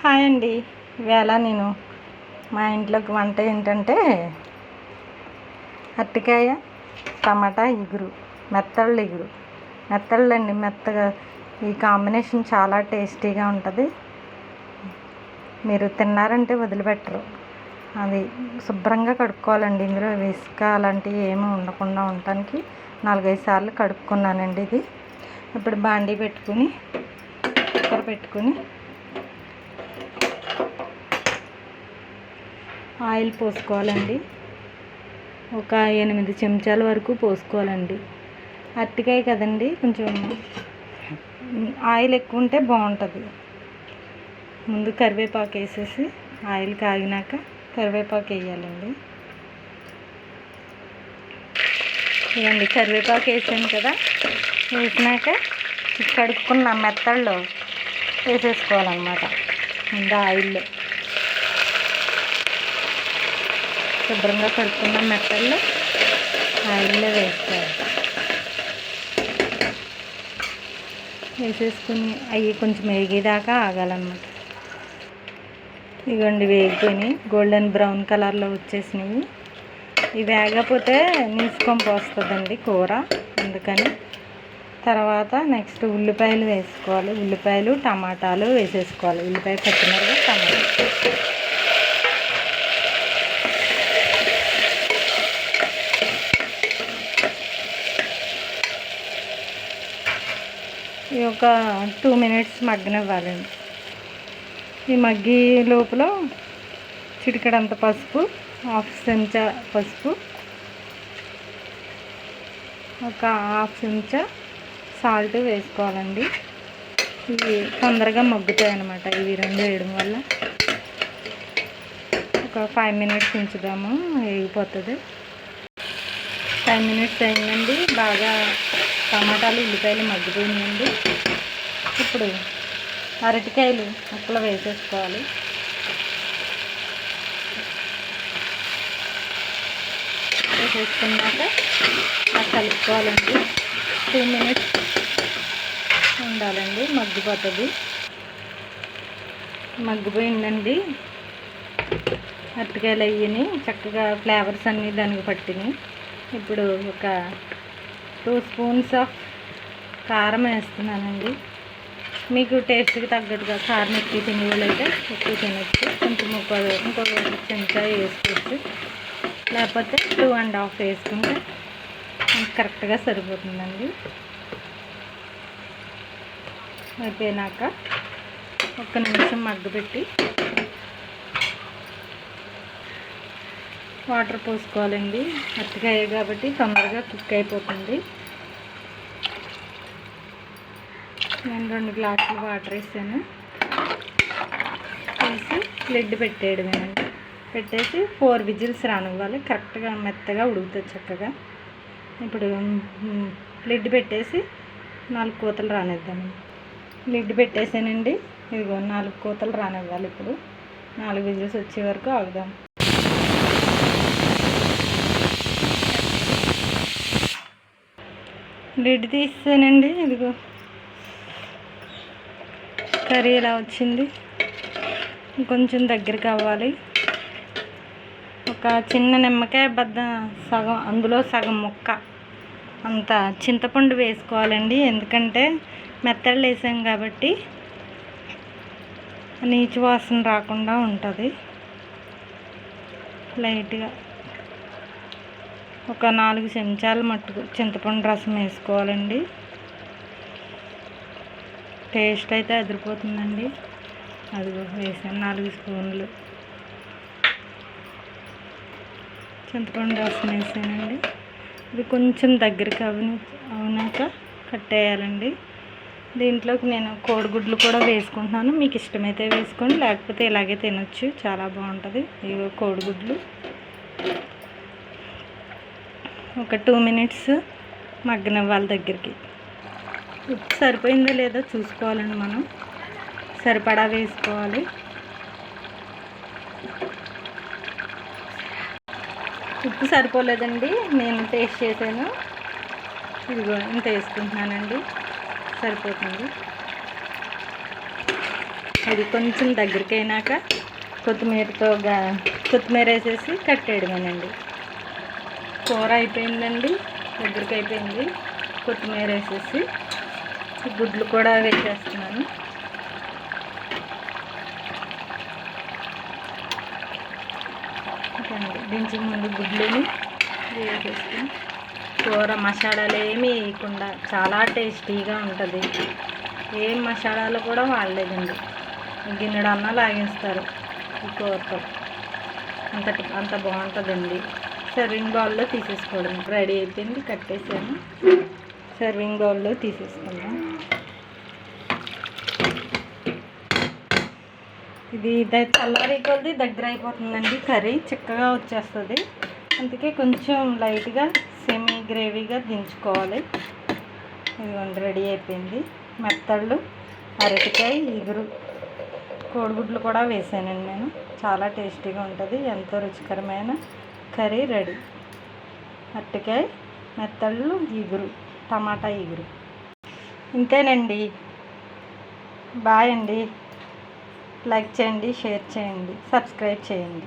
Hi అండి. ఇవాళ నేను మా ఇంట్లోకి వంట ఏంటంటే అరటికాయ టమాటా ఇగురు, మెత్తళ్ళు అండి. మెత్తగా ఈ కాంబినేషన్ చాలా టేస్టీగా ఉంటుంది. మీరు తిన్నారంటే వదిలిపెట్టరు. అది శుభ్రంగా కడుక్కోవాలండి. ఇందులో ఇసుక అలాంటివి ఏమీ ఉండకుండా ఉండటానికి 4-5 సార్లు కడుక్కున్నానండి. ఇది ఇప్పుడు బాండీ పెట్టుకుని కుక్కర్ పెట్టుకుని ఆయిల్ పోసుకోవాలండి. ఒక 8 చెంచాల వరకు పోసుకోవాలండి. అరటికాయ కదండి, కొంచెం ఆయిల్ ఎక్కువ ఉంటే బాగుంటుంది. ముందు కరివేపాకు వేసేసి ఆయిల్ కాగినాక కరివేపాకు వేయాలండి. ఇవ్వండి, కరివేపాకు వేసాను కదా, వేసినాక కడుక్కున్న మెత్తళ్ళు వేసేసుకోవాలన్నమాట. ముందు ఆయిల్లో శుభ్రంగా కడుక్కున్న మెత్తళ్ళు ఆయిల్లో వేసేసుకుని అవి కొంచెం వేగేదాకా ఆగాలన్నమాట. ఇదిగోండి, వేగిపోయినాయి, గోల్డెన్ బ్రౌన్ కలర్లో వచ్చేసినాయి. ఇవి వేగకపోతే నీసుకొంపు వస్తుందండి కూర, అందుకని. తర్వాత నెక్స్ట్ ఉల్లిపాయలు వేసుకోవాలి. ఉల్లిపాయలు టమాటాలు వేసేసుకోవాలి. ఉల్లిపాయ, పచ్చిమిరపకాయ, టమాటా. ఈ ఒక 2 మినిట్స్ మగ్గనివ్వాలండి. ఈ మగ్గి లోపల చిటికెడంత పసుపు, 1/2 చెంచా పసుపు, ఒక 1/2 చెంచా సాల్ట్ వేసుకోవాలండి. ఇవి తొందరగా మగ్గుతాయి అన్నమాట. ఇవి 2 వేయడం వల్ల ఒక 5 మినిట్స్ ఉంచుదాము, వేగిపోతుంది. 5 మినిట్స్ అయిందండి. బాగా టమాటాలు ఉల్లిపాయలు మగ్గిపోయినాయండి. ఇప్పుడు అరటికాయలు ముక్కలు వేసేసుకోవాలి. వేసేసుకున్నాక కలుపుకోవాలండి. 2 మినిట్స్ ఉండాలండి, మగ్గిపోతుంది. మగ్గిపోయిందండి. అరటికాయలు అయ్యి చక్కగా ఫ్లేవర్స్ అన్నీ దానికి పట్టినాయి. ఇప్పుడు ఒక 2 స్పూన్స్ ఆఫ్ కారం వేస్తున్నానండి. మీకు టేస్ట్కి తగ్గట్టుగా కారం ఎక్కువ తినేవాళ్ళైతే ఎక్కువ తినచ్చు. కొంచెం ఇంకో చెంచా వేసుకోవచ్చు, లేకపోతే 2.5 వేసుకుంటే కరెక్ట్గా సరిపోతుందండి. అయిపోయినాక 1 నిమిషం మగ్గపెట్టి వాటర్ పోసుకోవాలండి. అరటికాయ కాబట్టి తొందరగా కుక్ అయిపోతుంది. నేను 2 గ్లాసులు వాటర్ వేసాను. వేసి లిడ్ పెట్టేయడమేనండి. పెట్టేసి 4 విజిల్స్ రానివ్వాలి. కరెక్ట్గా మెత్తగా ఉడుకుతుంది చక్కగా. ఇప్పుడు లిడ్ పెట్టేసి 4 కూతలు రానిద్దామండి. లిడ్ పెట్టేసానండి. ఇదిగో 4 కూతలు రానివ్వాలి. ఇప్పుడు 4 విజిల్స్ వచ్చే వరకు ఆగుదాం. లిడ్ తీసానండి. ఇదిగో కర్రీ ఇలా వచ్చింది. కొంచెం దగ్గరికి అవ్వాలి. ఒక చిన్న నిమ్మకాయ బద్ద సగం, అందులో సగం ముక్క అంత చింతపండు వేసుకోవాలండి. ఎందుకంటే మెత్తళ్ళు వేసాం కాబట్టి నీచు వాసన రాకుండా ఉంటుంది. లైట్గా ఒక 4 చెంచాల మట్టుకు చింతపండు రసం వేసుకోవాలండి. టేస్ట్ అయితే అదిరిపోతుందండి. అదిగో వేసాను 4 స్పూన్లు చింతపండు రసం వేసానండి. ఇది కొంచెం దగ్గరికి అవునాక కట్టేయాలండి. దీంట్లోకి నేను కోడిగుడ్లు కూడా వేసుకుంటున్నాను. మీకు ఇష్టమైతే వేసుకోండి, లేకపోతే ఇలాగే తినొచ్చు, చాలా బాగుంటుంది. ఇగో కోడిగుడ్లు ఒక 2 మినిట్స్ మగ్గనివ్వాలి దగ్గరికి. ఉప్పు సరిపోయిందో లేదో చూసుకోవాలండి. మనం సరిపడా వేసుకోవాలి. ఉప్పు సరిపోలేదండి, నేను టేస్ట్ చేశాను. ఇదిగో ఇంత వేసుకుంటున్నానండి, సరిపోతుంది. అది కొంచెం దగ్గరికి అయినాక కొత్తిమీర వేసేసి కట్టేయడమేనండి. కూర అయిపోయిందండి, దగ్గరికి అయిపోయింది. కొత్తిమీర వేసేసి గుడ్లు కూడా వేసేస్తున్నాను. దించి ముందు గుడ్లని వేసేసుకుని కూర మసాలాలు ఏమీ వేయకుండా చాలా టేస్టీగా ఉంటుంది. ఏం మసాలాలు కూడా వాడలేదండి. గిన్నెడు అన్న లాగేస్తారు ఈ కూరతో, అంత బాగుంటుందండి. సర్వింగ్ బౌల్లో తీసేసుకోవడం రెడీ అయిపోయింది. కట్టేసాను. సర్వింగ్ బౌల్లో తీసేసుకుందాం. ఇది చల్లారి కొద్ది దగ్గర అయిపోతుందండి. కర్రీ చిక్కగా వచ్చేస్తుంది. అందుకే కొంచెం లైట్గా సెమీ గ్రేవీగా దించుకోవాలి. ఇదిగోండి రెడీ అయిపోయింది. మెత్తళ్ళు, అరటికాయ, ఇగురు, కోడిగుడ్లు కూడా వేసానండి నేను. చాలా టేస్టీగా ఉంటుంది. ఎంతో రుచికరమైన కర్రీ రెడీ. అరటికాయ, మెత్తళ్ళు, ఇగురు, టమాటా ఇగురు. ఇంతేనండి. బాయ్ అండి. లైక్ చేయండి, షేర్ చేయండి, సబ్స్క్రైబ్ చేయండి.